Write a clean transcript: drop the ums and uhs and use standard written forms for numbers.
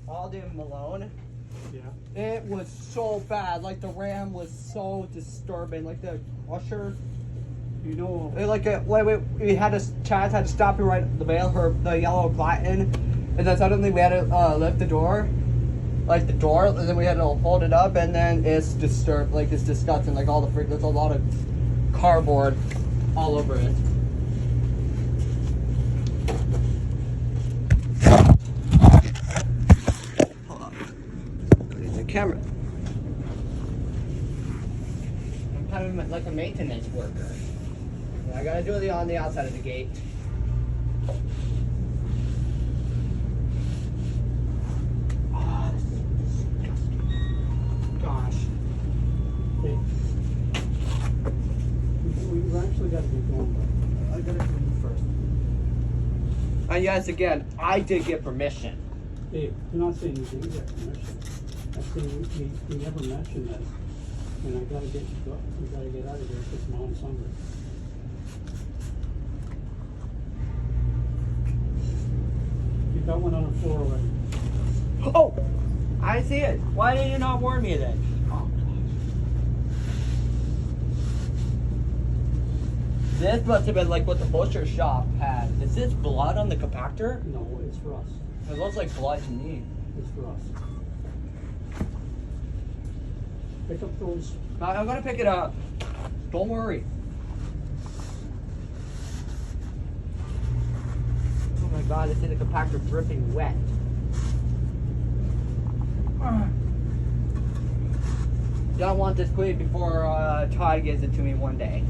Alden Malone. Yeah. It was so bad. Like the ram was so disturbing. Like the usher. You know. Like we had to Chaz had to stop you right at the Baler, the yellow platen, and then suddenly we had to lift the door, like the door, and then we had to hold it up, and then it's disturbed. Like it's disgusting. Like all the there's a lot of cardboard all over it. Hold on. There's the camera. I'm kind of like a maintenance worker. I gotta do it on the outside of the gate. Oh, this is disgusting. Gosh. Hey. We actually got to get going, but I gotta do it first. And yes, again, I did get permission. hey, I'm not saying you didn't get permission. I'm saying we never mentioned this, and I gotta get we gotta get out of here because Mom's hungry. You got one on the floor already. Oh! I see it. Why did you not warn me then? Oh, gosh. This must have been like what the butcher shop had. Is this blood on the compactor? No, it's for us. It looks like blood to me. It's for us. Pick up those. I'm gonna pick it up. Don't worry. Oh my god, I see the compactor dripping wet. Don't want this clean before Todd gives it to me one day.